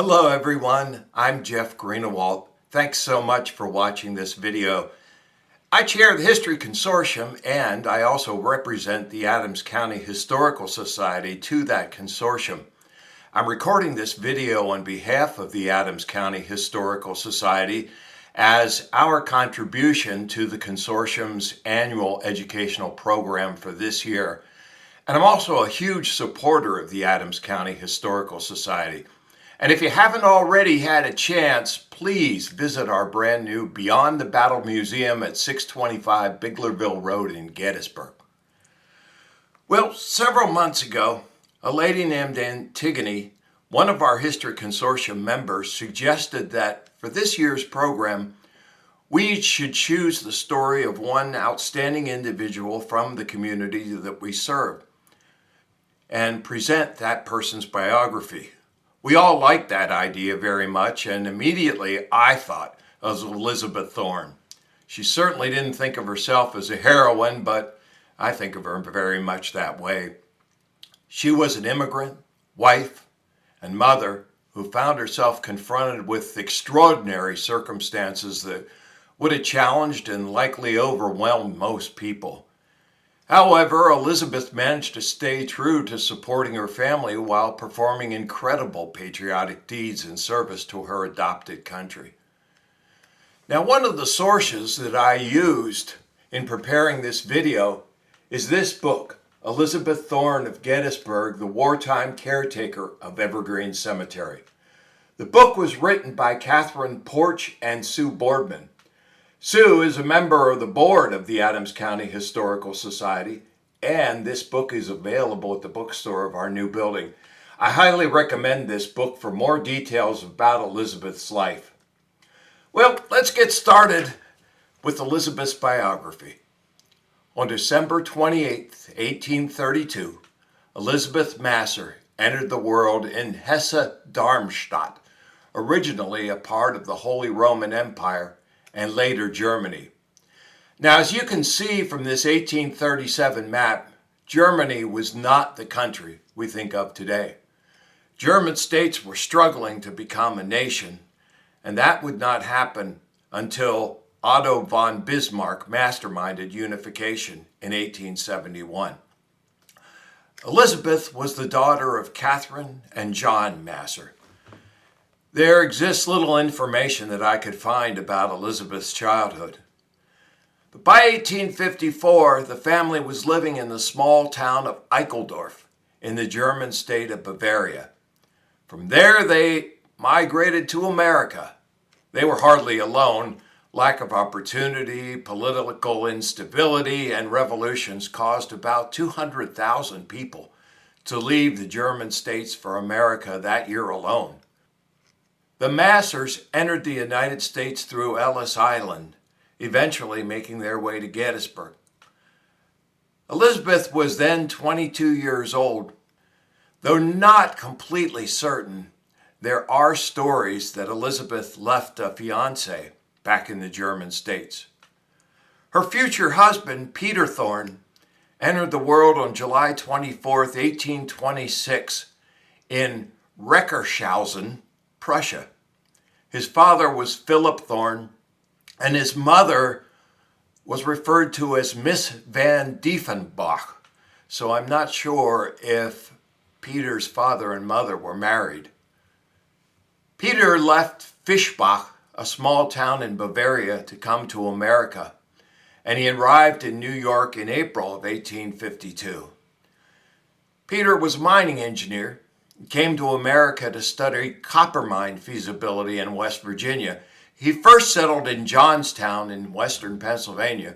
Hello everyone, I'm Jeff Greenewalt. Thanks so much for watching this video. I chair the History Consortium and I also represent the Adams County Historical Society to that consortium. I'm recording this video on behalf of the Adams County Historical Society as our contribution to the consortium's annual educational program for this year. And I'm also a huge supporter of the Adams County Historical Society. And if you haven't already had a chance, please visit our brand new Beyond the Battle Museum at 625 Biglerville Road in Gettysburg. Well, several months ago, a lady named Antigone, one of our History Consortium members, suggested that for this year's program, we should choose the story of one outstanding individual from the community that we serve and present that person's biography. We all liked that idea very much, and immediately I thought of Elizabeth Thorn. She certainly didn't think of herself as a heroine, but I think of her very much that way. She was an immigrant, wife, and mother who found herself confronted with extraordinary circumstances that would have challenged and likely overwhelmed most people. However, Elizabeth managed to stay true to supporting her family while performing incredible patriotic deeds in service to her adopted country. Now, one of the sources that I used in preparing this video is this book, Elizabeth Thorn of Gettysburg, the Wartime Caretaker of Evergreen Cemetery. The book was written by Catherine Porch and Sue Boardman. Sue is a member of the board of the Adams County Historical Society, and this book is available at the bookstore of our new building. I highly recommend this book for more details about Elizabeth's life. Well, let's get started with Elizabeth's biography. On December 28, 1832, Elizabeth Masser entered the world in Hesse-Darmstadt, originally a part of the Holy Roman Empire, and later Germany. Now, as you can see from this 1837 map, Germany was not the country we think of today. German states were struggling to become a nation, and that would not happen until Otto von Bismarck masterminded unification in 1871. Elizabeth was the daughter of Catherine and John Masser. There exists little information that I could find about Elizabeth's childhood. But by 1854, the family was living in the small town of Eichendorf in the German state of Bavaria. From there, they migrated to America. They were hardly alone. Lack of opportunity, political instability, and revolutions caused about 200,000 people to leave the German states for America that year alone. The Massers entered the United States through Ellis Island, eventually making their way to Gettysburg. Elizabeth was then 22 years old. Though not completely certain, there are stories that Elizabeth left a fiancé back in the German states. Her future husband, Peter Thorn, entered the world on July 24, 1826, in Reckershausen, Prussia. His father was Philip Thorn, and his mother was referred to as Miss van Diefenbach, so I'm not sure if Peter's father and mother were married. Peter left Fischbach, a small town in Bavaria, to come to America, and he arrived in New York in April of 1852. Peter was a mining engineer. He came to America to study copper mine feasibility in West Virginia. He first settled in Johnstown in western Pennsylvania.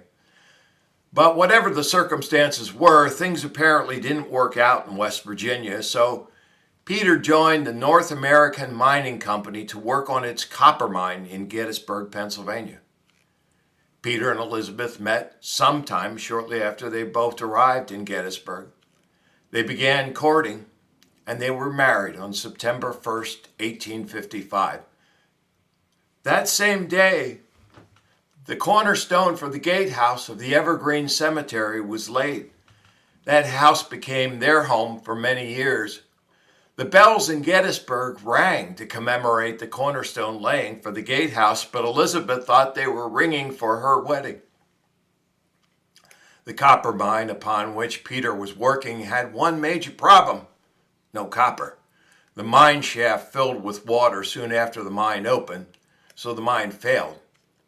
But whatever the circumstances were, things apparently didn't work out in West Virginia, so Peter joined the North American Mining Company to work on its copper mine in Gettysburg, Pennsylvania. Peter and Elizabeth met sometime shortly after they both arrived in Gettysburg. They began courting, and they were married on September 1st, 1855. That same day, the cornerstone for the gatehouse of the Evergreen Cemetery was laid. That house became their home for many years. The bells in Gettysburg rang to commemorate the cornerstone laying for the gatehouse, but Elizabeth thought they were ringing for her wedding. The copper mine upon which Peter was working had one major problem: no copper. The mine shaft filled with water soon after the mine opened, so the mine failed.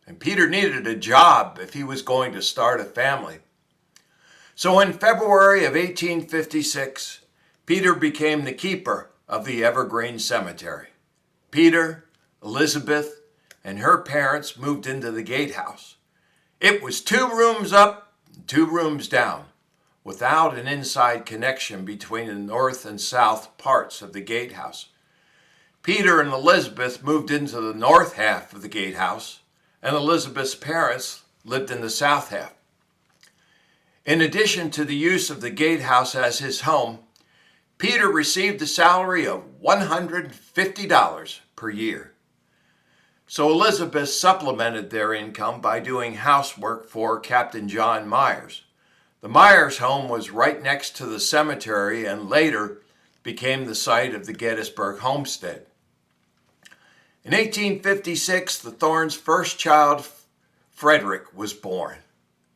And Peter needed a job if he was going to start a family. So in February of 1856, Peter became the keeper of the Evergreen Cemetery. Peter, Elizabeth, and her parents moved into the gatehouse. It was 2 rooms up and 2 rooms down, without an inside connection between the north and south parts of the gatehouse. Peter and Elizabeth moved into the north half of the gatehouse, and Elizabeth's parents lived in the south half. In addition to the use of the gatehouse as his home, Peter received a salary of $150 per year. So Elizabeth supplemented their income by doing housework for Captain John Myers. The Myers home was right next to the cemetery and later became the site of the Gettysburg homestead. In 1856, the Thorns' first child, Frederick, was born.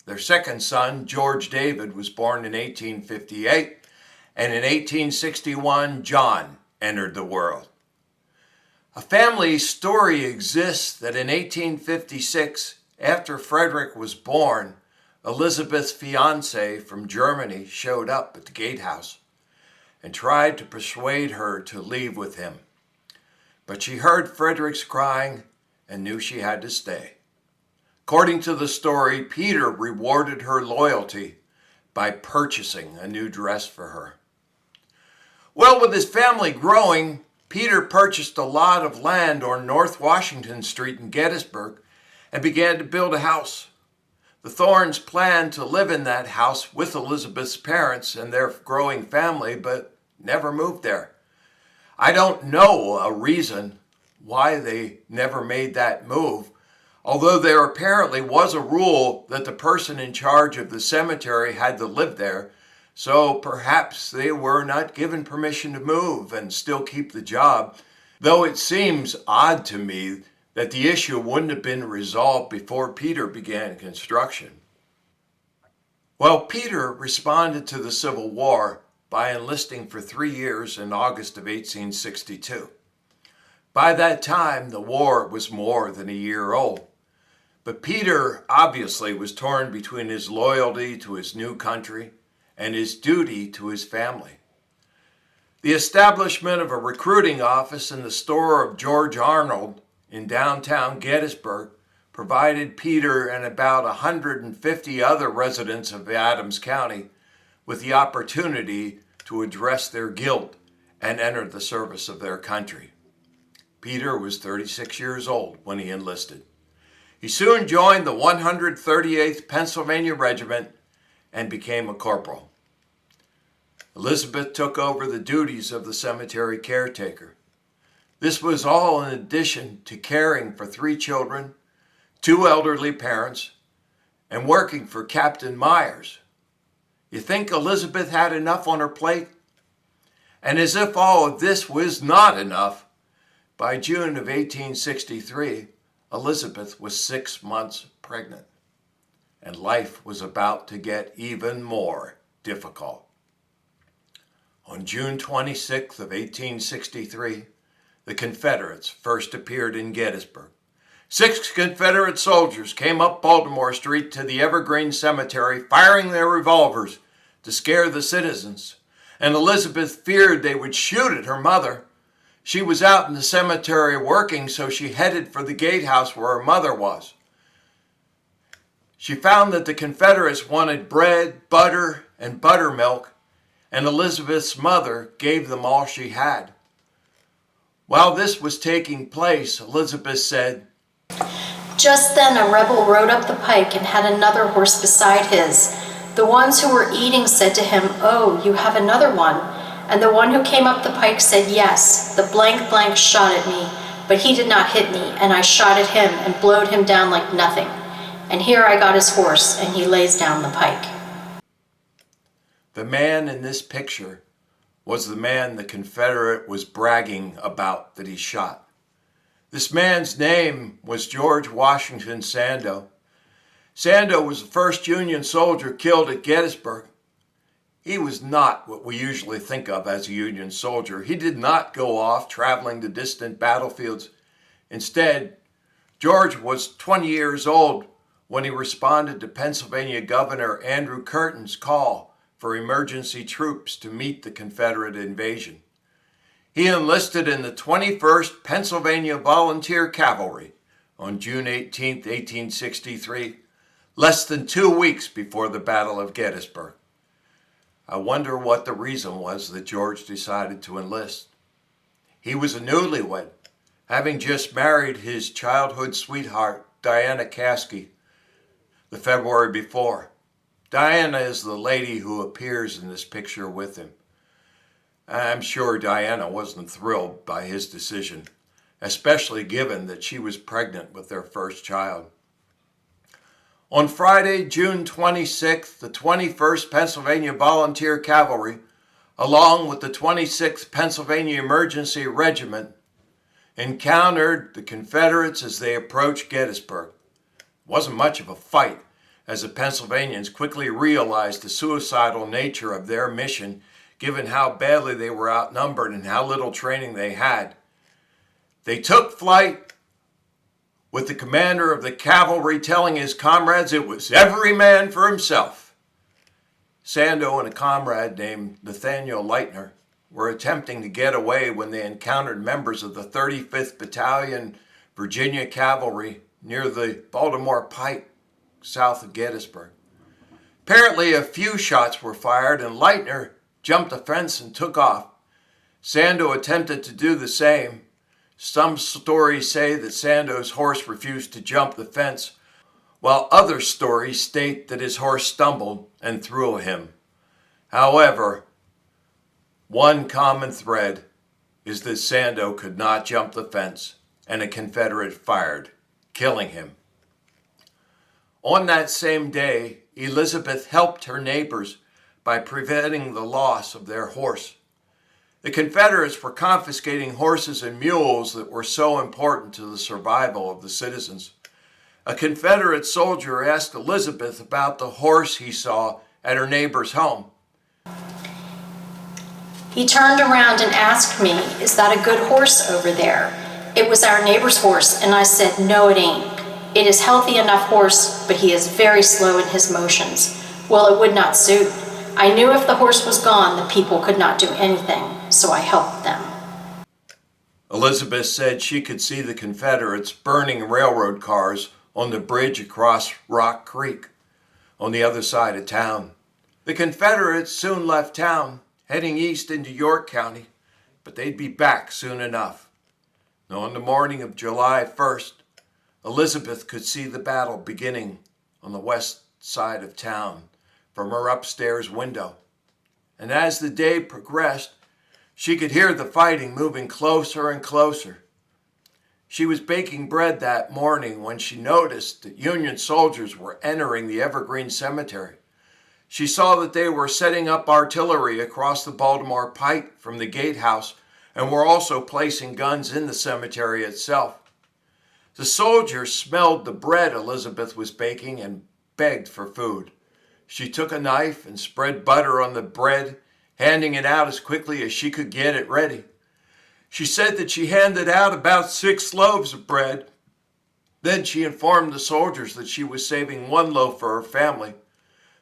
Their second son, George David, was born in 1858, and in 1861, John entered the world. A family story exists that in 1856, after Frederick was born, Elizabeth's fiancé from Germany showed up at the gatehouse and tried to persuade her to leave with him. But she heard Frederick's crying and knew she had to stay. According to the story, Peter rewarded her loyalty by purchasing a new dress for her. Well, with his family growing, Peter purchased a lot of land on North Washington Street in Gettysburg and began to build a house. The Thorns planned to live in that house with Elizabeth's parents and their growing family, but never moved there. I don't know a reason why they never made that move, although there apparently was a rule that the person in charge of the cemetery had to live there, so perhaps they were not given permission to move and still keep the job, though it seems odd to me that the issue wouldn't have been resolved before Peter began construction. Well, Peter responded to the Civil War by enlisting for 3 years in August of 1862. By that time, the war was more than a year old. But Peter obviously was torn between his loyalty to his new country and his duty to his family. The establishment of a recruiting office in the store of George Arnold in downtown Gettysburg provided Peter and about 150 other residents of Adams County with the opportunity to address their guilt and enter the service of their country. Peter was 36 years old when he enlisted. He soon joined the 138th Pennsylvania Regiment and became a corporal. Elizabeth took over the duties of the cemetery caretaker. This was all in addition to caring for 3 children, 2 elderly parents, and working for Captain Myers. You think Elizabeth had enough on her plate? And as if all of this was not enough, by June of 1863, Elizabeth was 6 months pregnant, and life was about to get even more difficult. On June 26th of 1863, the Confederates first appeared in Gettysburg. 6 Confederate soldiers came up Baltimore Street to the Evergreen Cemetery, firing their revolvers to scare the citizens, and Elizabeth feared they would shoot at her mother. She was out in the cemetery working, so she headed for the gatehouse where her mother was. She found that the Confederates wanted bread, butter, and buttermilk, and Elizabeth's mother gave them all she had. While this was taking place, Elizabeth said, "Just then a rebel rode up the pike and had another horse beside his. The ones who were eating said to him, 'Oh, you have another one.' And the one who came up the pike said, 'Yes, the blank blank shot at me, but he did not hit me, and I shot at him and blowed him down like nothing. And here I got his horse, and he lays down the pike.'" The man in this picture was the man the Confederate was bragging about that he shot. This man's name was George Washington Sandow. Sandow was the first Union soldier killed at Gettysburg. He was not what we usually think of as a Union soldier. He did not go off traveling to distant battlefields. Instead, George was 20 years old when he responded to Pennsylvania Governor Andrew Curtin's call for emergency troops to meet the Confederate invasion. He enlisted in the 21st Pennsylvania Volunteer Cavalry on June 18, 1863, less than 2 weeks before the Battle of Gettysburg. I wonder what the reason was that George decided to enlist. He was a newlywed, having just married his childhood sweetheart, Diana Caskey, the February before. Diana is the lady who appears in this picture with him. I'm sure Diana wasn't thrilled by his decision, especially given that she was pregnant with their first child. On Friday, June 26th, the 21st Pennsylvania Volunteer Cavalry, along with the 26th Pennsylvania Emergency Regiment, encountered the Confederates as they approached Gettysburg. It wasn't much of a fight, as the Pennsylvanians quickly realized the suicidal nature of their mission, given how badly they were outnumbered and how little training they had. They took flight, with the commander of the cavalry telling his comrades it was every man for himself. Sandow and a comrade named Nathaniel Leitner were attempting to get away when they encountered members of the 35th Battalion Virginia Cavalry near the Baltimore Pike, south of Gettysburg. Apparently, a few shots were fired and Leitner jumped the fence and took off. Sandow attempted to do the same. Some stories say that Sandow's horse refused to jump the fence, while other stories state that his horse stumbled and threw him. However, one common thread is that Sandow could not jump the fence, and a Confederate fired, killing him. On that same day, Elizabeth helped her neighbors by preventing the loss of their horse. The Confederates were confiscating horses and mules that were so important to the survival of the citizens. A Confederate soldier asked Elizabeth about the horse he saw at her neighbor's home. He turned around and asked me, "Is that a good horse over there?" It was our neighbor's horse, and I said, "No, it ain't. It is healthy enough horse, but he is very slow in his motions." Well, it would not suit. I knew if the horse was gone, the people could not do anything, so I helped them. Elizabeth said she could see the Confederates burning railroad cars on the bridge across Rock Creek on the other side of town. The Confederates soon left town, heading east into York County, but they'd be back soon enough. Now, on the morning of July 1st, Elizabeth could see the battle beginning on the west side of town from her upstairs window. And as the day progressed, she could hear the fighting moving closer and closer. She was baking bread that morning when she noticed that Union soldiers were entering the Evergreen Cemetery. She saw that they were setting up artillery across the Baltimore Pike from the gatehouse and were also placing guns in the cemetery itself. The soldiers smelled the bread Elizabeth was baking and begged for food. She took a knife and spread butter on the bread, handing it out as quickly as she could get it ready. She said that she handed out about 6 loaves of bread. Then she informed the soldiers that she was saving 1 loaf for her family,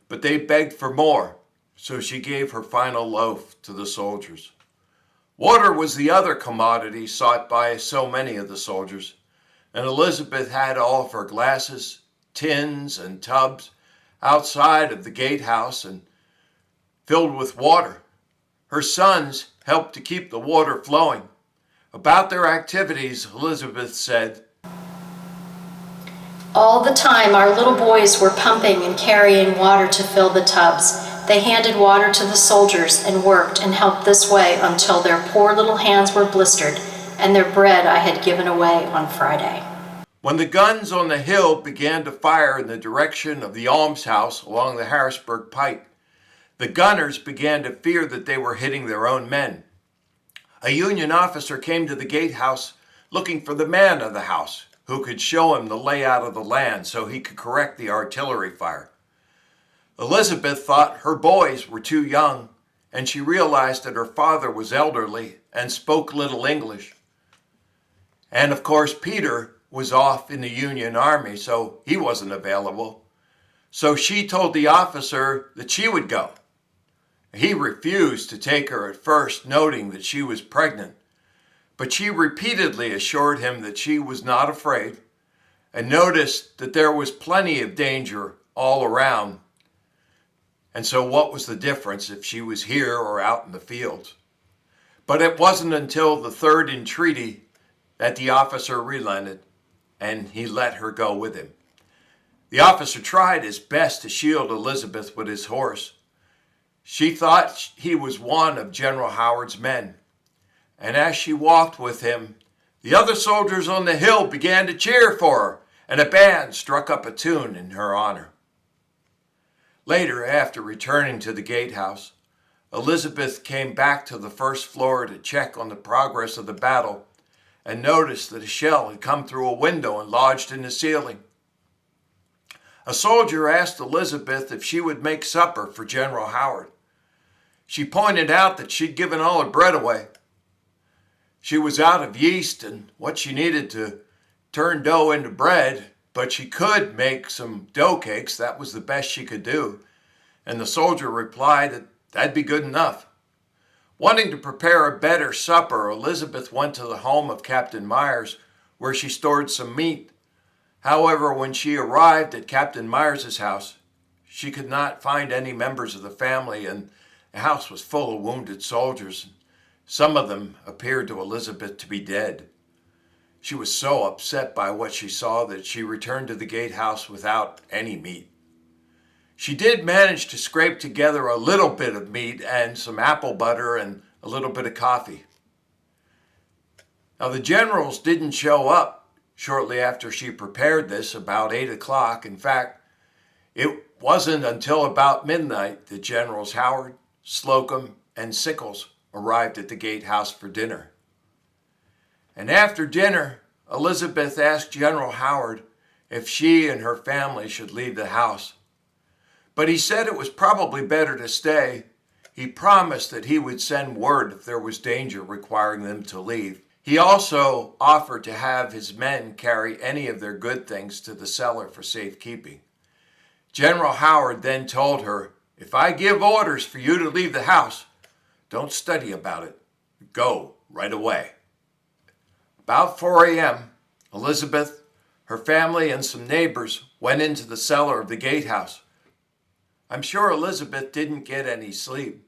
but they begged for more, so she gave her final loaf to the soldiers. Water was the other commodity sought by so many of the soldiers, and Elizabeth had all of her glasses, tins, and tubs outside of the gatehouse and filled with water. Her sons helped to keep the water flowing. About their activities, Elizabeth said, All the time, our little boys were pumping and carrying water to fill the tubs. They handed water to the soldiers and worked and helped this way until their poor little hands were blistered and their bread I had given away on Friday. When the guns on the hill began to fire in the direction of the almshouse along the Harrisburg Pike, The gunners began to fear that they were hitting their own men. A Union officer came to the gatehouse looking for the man of the house who could show him the layout of the land so he could correct the artillery fire. Elizabeth thought her boys were too young, and she realized that her father was elderly and spoke little English. And of course, Peter was off in the Union Army, so he wasn't available. So she told the officer that she would go. He refused to take her at first, noting that she was pregnant. But she repeatedly assured him that she was not afraid and noticed that there was plenty of danger all around. And so what was the difference if she was here or out in the fields? But it wasn't until the third entreaty that the officer relented, and he let her go with him. The officer tried his best to shield Elizabeth with his horse. She thought he was one of General Howard's men, and as she walked with him, the other soldiers on the hill began to cheer for her, and a band struck up a tune in her honor. Later, after returning to the gatehouse, Elizabeth came back to the first floor to check on the progress of the battle and noticed that a shell had come through a window and lodged in the ceiling. A soldier asked Elizabeth if she would make supper for General Howard. She pointed out that she'd given all her bread away. She was out of yeast and what she needed to turn dough into bread, but she could make some dough cakes. That was the best she could do. And the soldier replied that that'd be good enough. Wanting to prepare a better supper, Elizabeth went to the home of Captain Myers, where she stored some meat. However, when she arrived at Captain Myers' house, she could not find any members of the family, and the house was full of wounded soldiers. Some of them appeared to Elizabeth to be dead. She was so upset by what she saw that she returned to the gatehouse without any meat. She did manage to scrape together a little bit of meat and some apple butter and a little bit of coffee. Now, the generals didn't show up shortly after she prepared this, about 8 o'clock. In fact, it wasn't until about midnight that Generals Howard, Slocum, and Sickles arrived at the gatehouse for dinner. And after dinner, Elizabeth asked General Howard if she and her family should leave the house. But he said it was probably better to stay. He promised that he would send word if there was danger requiring them to leave. He also offered to have his men carry any of their good things to the cellar for safekeeping. General Howard then told her, "If I give orders for you to leave the house, don't study about it. Go right away." About 4 a.m., Elizabeth, her family, and some neighbors went into the cellar of the gatehouse. I'm sure Elizabeth didn't get any sleep.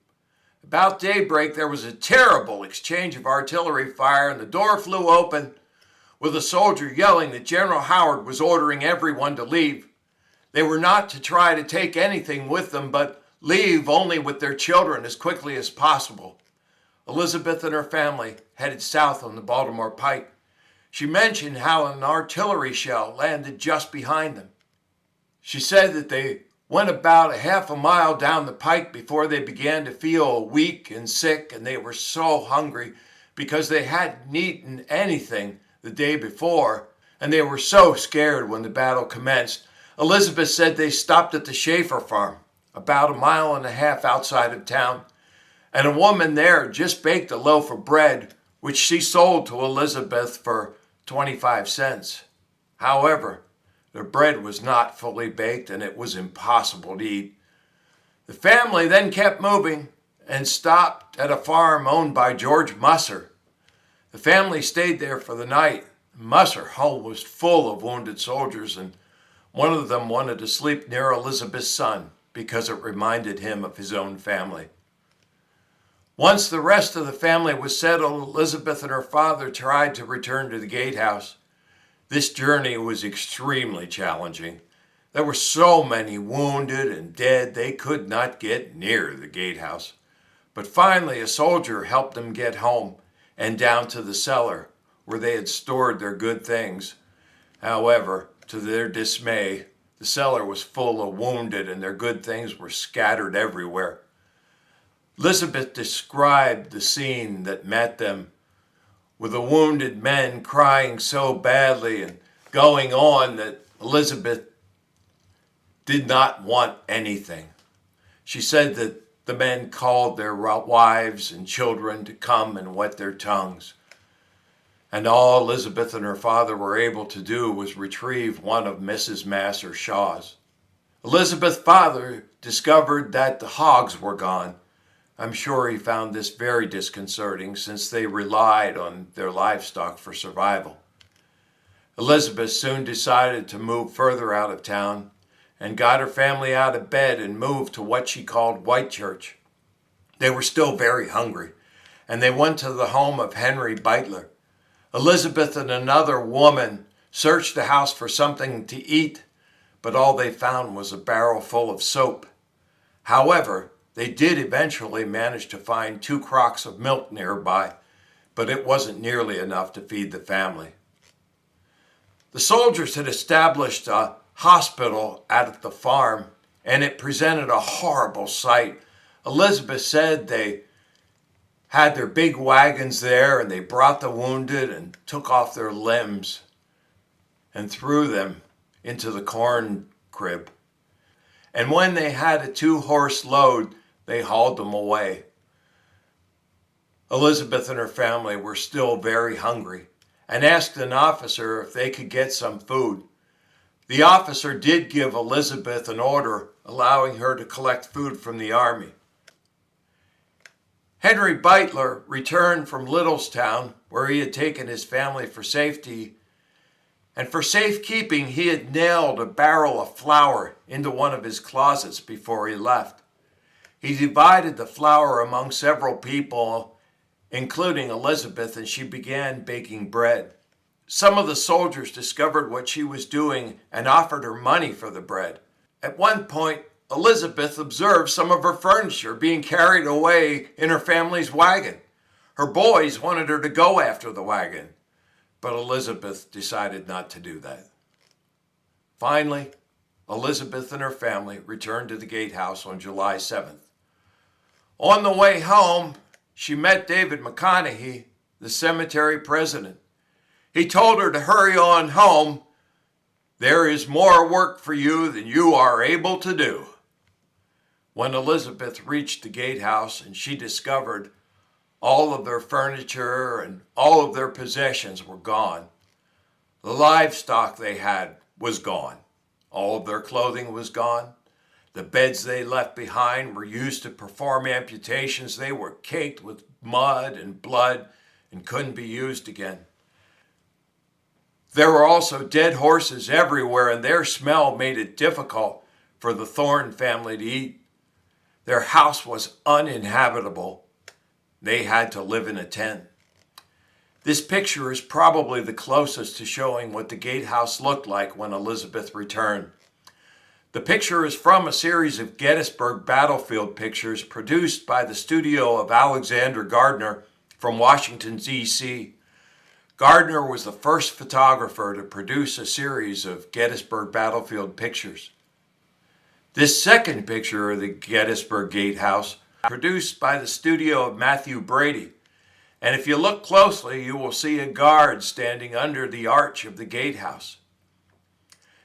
About daybreak, there was a terrible exchange of artillery fire, and the door flew open with a soldier yelling that General Howard was ordering everyone to leave. They were not to try to take anything with them, but leave only with their children as quickly as possible. Elizabeth and her family headed south on the Baltimore Pike. She mentioned how an artillery shell landed just behind them. She said that they went about a half a mile down the pike before they began to feel weak and sick, and they were so hungry because they hadn't eaten anything the day before, and they were so scared when the battle commenced. Elizabeth said they stopped at the Schaefer farm, about a mile and a half outside of town, and a woman there just baked a loaf of bread, which she sold to Elizabeth for 25 cents. However, the bread was not fully baked, and it was impossible to eat. The family then kept moving and stopped at a farm owned by George Musser. The family stayed there for the night. Musser home was full of wounded soldiers, and one of them wanted to sleep near Elizabeth's son because it reminded him of his own family. Once the rest of the family was settled, Elizabeth and her father tried to return to the gatehouse. This journey was extremely challenging. There were so many wounded and dead, they could not get near the gatehouse. But finally, a soldier helped them get home and down to the cellar where they had stored their good things. However, to their dismay, the cellar was full of wounded and their good things were scattered everywhere. Elizabeth described the scene that met them, with the wounded men crying so badly and going on that Elizabeth did not want anything. She said that the men called their wives and children to come and wet their tongues. And all Elizabeth and her father were able to do was retrieve one of Mrs. Masser Shaw's. Elizabeth's father discovered that the hogs were gone. I'm sure he found this very disconcerting since they relied on their livestock for survival. Elizabeth soon decided to move further out of town and got her family out of bed and moved to what she called Whitechurch. They were still very hungry, and they went to the home of Henry Beitler. Elizabeth and another woman searched the house for something to eat, but all they found was a barrel full of soap. However, they did eventually manage to find 2 crocks of milk nearby, but it wasn't nearly enough to feed the family. The soldiers had established a hospital at the farm, and it presented a horrible sight. Elizabeth said they had their big wagons there, and they brought the wounded and took off their limbs and threw them into the corn crib. And when they had a 2-horse load, they hauled them away. Elizabeth and her family were still very hungry and asked an officer if they could get some food. The officer did give Elizabeth an order allowing her to collect food from the army. Henry Beitler returned from Littlestown, where he had taken his family for safety, and for safekeeping he had nailed a barrel of flour into one of his closets before he left. He divided the flour among several people, including Elizabeth, and she began baking bread. Some of the soldiers discovered what she was doing and offered her money for the bread. At one point, Elizabeth observed some of her furniture being carried away in her family's wagon. Her boys wanted her to go after the wagon, but Elizabeth decided not to do that. Finally, Elizabeth and her family returned to the gatehouse on July 7th. On the way home, she met David McConaughey, the cemetery president. He told her to hurry on home. There is more work for you than you are able to do. When Elizabeth reached the gatehouse and she discovered all of their furniture and all of their possessions were gone, the livestock they had was gone. All of their clothing was gone. The beds they left behind were used to perform amputations. They were caked with mud and blood and couldn't be used again. There were also dead horses everywhere, and their smell made it difficult for the Thorn family to eat. Their house was uninhabitable. They had to live in a tent. This picture is probably the closest to showing what the gatehouse looked like when Elizabeth returned. The picture is from a series of Gettysburg battlefield pictures produced by the studio of Alexander Gardner from Washington, D.C. Gardner was the first photographer to produce a series of Gettysburg battlefield pictures. This second picture of the Gettysburg Gatehouse, produced by the studio of Matthew Brady. And if you look closely, you will see a guard standing under the arch of the gatehouse.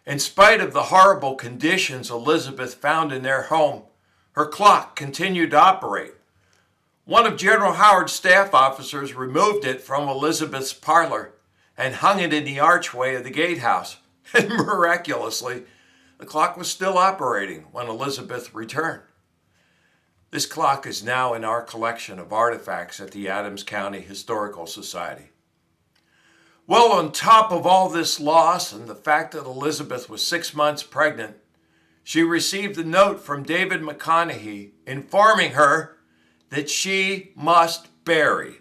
In spite of the horrible conditions Elizabeth found in their home, her clock continued to operate. One of General Howard's staff officers removed it from Elizabeth's parlor and hung it in the archway of the gatehouse. And miraculously, the clock was still operating when Elizabeth returned. This clock is now in our collection of artifacts at the Adams County Historical Society. Well, on top of all this loss and the fact that Elizabeth was 6 months pregnant, she received a note from David McConaughey informing her that she must bury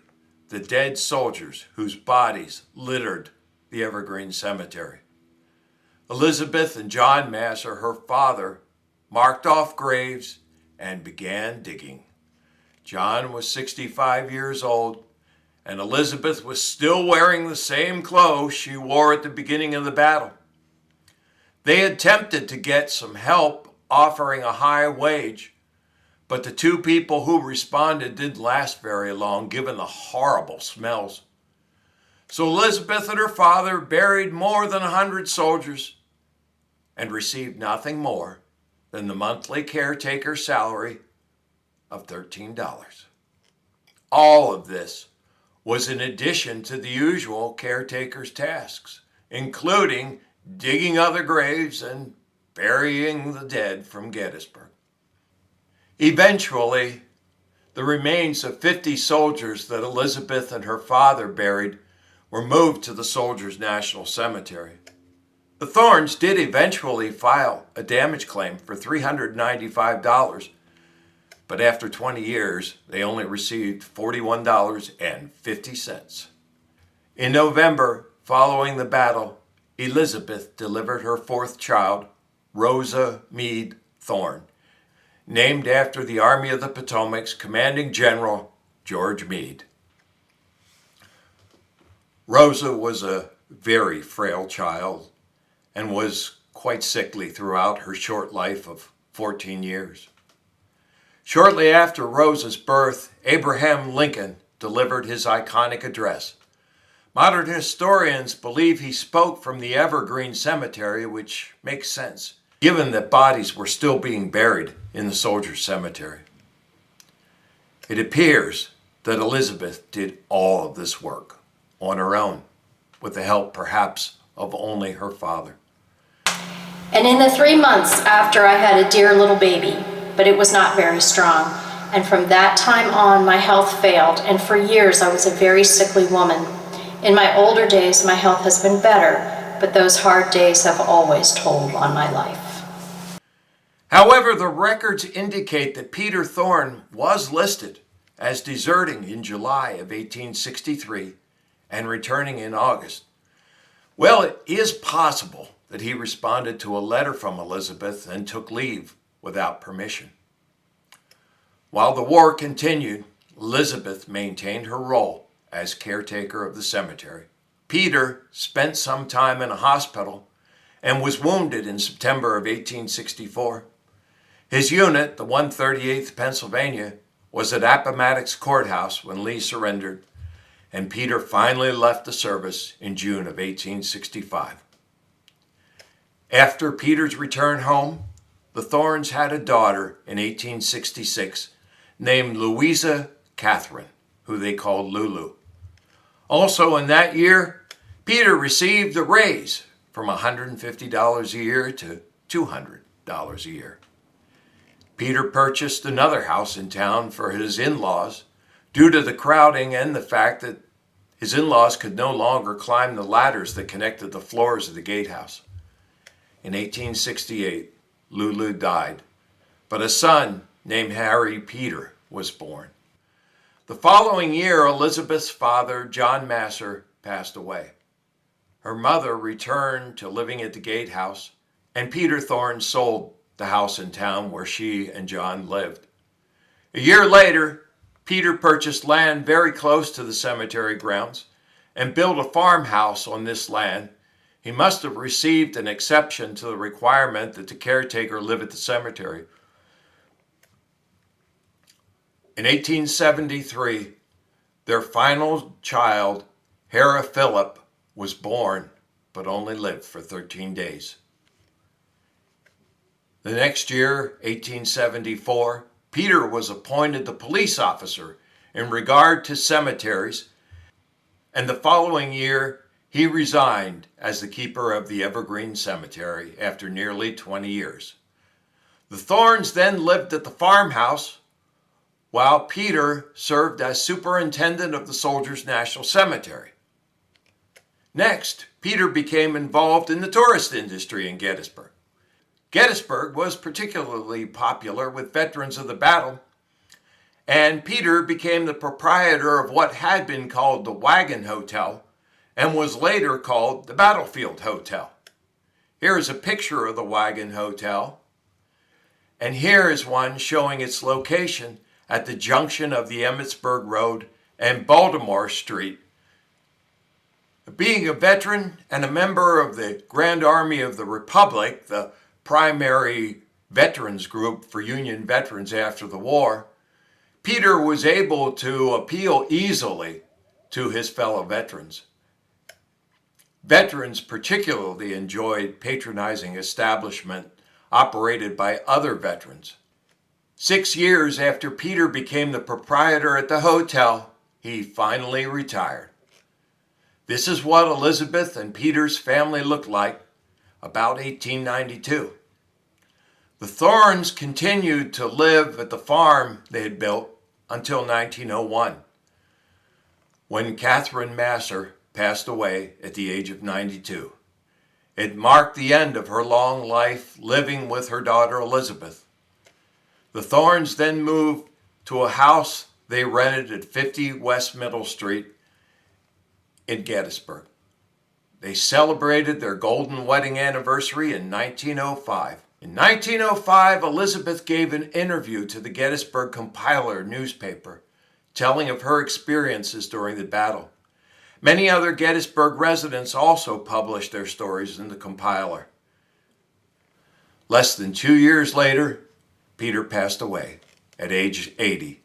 the dead soldiers whose bodies littered the Evergreen Cemetery. Elizabeth and John Masser, her father, marked off graves and began digging. John was 65 years old, and Elizabeth was still wearing the same clothes she wore at the beginning of the battle. They attempted to get some help offering a high wage, But the two people who responded didn't last very long, given the horrible smells. So Elizabeth and her father buried more than 100 soldiers and received nothing more than the monthly caretaker salary of $13. All of this was in addition to the usual caretaker's tasks, including digging other graves and burying the dead from Gettysburg. Eventually, the remains of 50 soldiers that Elizabeth and her father buried were moved to the Soldiers' National Cemetery. The Thorns did eventually file a damage claim for $395, but after 20 years, they only received $41.50. In November, following the battle, Elizabeth delivered her fourth child, Rosa Meade Thorn, named after the Army of the Potomac's commanding general, George Meade. Rosa was a very frail child and was quite sickly throughout her short life of 14 years. Shortly after Rosa's birth, Abraham Lincoln delivered his iconic address. Modern historians believe he spoke from the Evergreen Cemetery, which makes sense, given that bodies were still being buried in the Soldiers' Cemetery. It appears that Elizabeth did all of this work on her own, with the help perhaps of only her father. And in the 3 months after I had a dear little baby, but it was not very strong, and from that time on my health failed, and for years I was a very sickly woman. In my older days my health has been better, but those hard days have always told on my life. However, the records indicate that Peter Thorn was listed as deserting in July of 1863 and returning in August. Well, it is possible that he responded to a letter from Elizabeth and took leave without permission. While the war continued, Elizabeth maintained her role as caretaker of the cemetery. Peter spent some time in a hospital and was wounded in September of 1864. His unit, the 138th Pennsylvania, was at Appomattox Courthouse when Lee surrendered, and Peter finally left the service in June of 1865. After Peter's return home, the Thorns had a daughter in 1866 named Louisa Catherine, who they called Lulu. Also in that year, Peter received a raise from $150 a year to $200 a year. Peter purchased another house in town for his in-laws due to the crowding and the fact that his in-laws could no longer climb the ladders that connected the floors of the gatehouse. In 1868, Lulu died, but a son named Harry Peter was born. The following year, Elizabeth's father, John Masser, passed away. Her mother returned to living at the gatehouse, and Peter Thorn sold the house in town where she and John lived. A year later, Peter purchased land very close to the cemetery grounds and built a farmhouse on this land. He must have received an exception to the requirement that the caretaker live at the cemetery. In 1873, their final child, Hera Phillip, was born, but only lived for 13 days. The next year, 1874, Peter was appointed the police officer in regard to cemeteries, and the following year, he resigned as the keeper of the Evergreen Cemetery after nearly 20 years. The Thorns then lived at the farmhouse, while Peter served as superintendent of the Soldiers' National Cemetery. Next, Peter became involved in the tourist industry in Gettysburg. Gettysburg was particularly popular with veterans of the battle, and Peter became the proprietor of what had been called the Wagon Hotel and was later called the Battlefield Hotel. Here is a picture of the Wagon Hotel, and here is one showing its location at the junction of the Emmitsburg Road and Baltimore Street. Being a veteran and a member of the Grand Army of the Republic, the primary veterans group for Union veterans after the war, Peter was able to appeal easily to his fellow veterans. Veterans particularly enjoyed patronizing establishment operated by other veterans. 6 years after Peter became the proprietor at the hotel, he finally retired. This is what Elizabeth and Peter's family looked like about 1892. The Thorns continued to live at the farm they had built until 1901, when Catherine Masser passed away at the age of 92. It marked the end of her long life living with her daughter Elizabeth. The Thorns then moved to a house they rented at 50 West Middle Street in Gettysburg. They celebrated their golden wedding anniversary in 1905. In 1905, Elizabeth gave an interview to the Gettysburg Compiler newspaper, telling of her experiences during the battle. Many other Gettysburg residents also published their stories in the Compiler. Less than 2 years later, Peter passed away at age 80,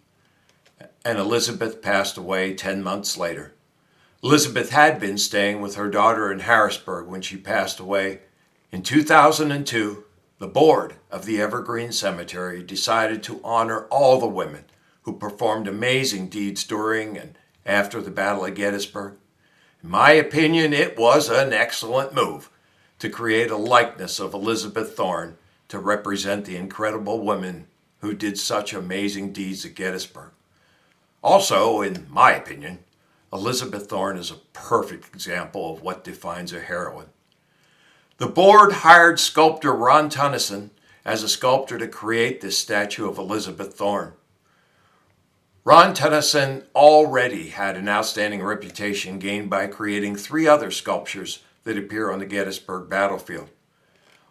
and Elizabeth passed away 10 months later. Elizabeth had been staying with her daughter in Harrisburg when she passed away. In 2002, the board of the Evergreen Cemetery decided to honor all the women who performed amazing deeds during and after the Battle of Gettysburg. In my opinion, it was an excellent move to create a likeness of Elizabeth Thorn to represent the incredible women who did such amazing deeds at Gettysburg. Also, in my opinion, Elizabeth Thorn is a perfect example of what defines a heroine. The board hired sculptor Ron Tennyson as a sculptor to create this statue of Elizabeth Thorn. Ron Tennyson already had an outstanding reputation gained by creating 3 other sculptures that appear on the Gettysburg battlefield.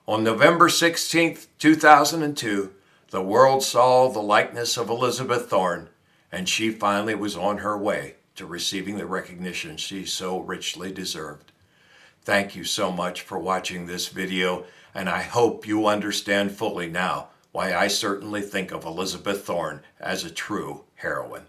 On November 16, 2002, the world saw the likeness of Elizabeth Thorn, and she finally was on her way to receiving the recognition she so richly deserved. Thank you so much for watching this video, and I hope you understand fully now why I certainly think of Elizabeth Thorn as a true heroine.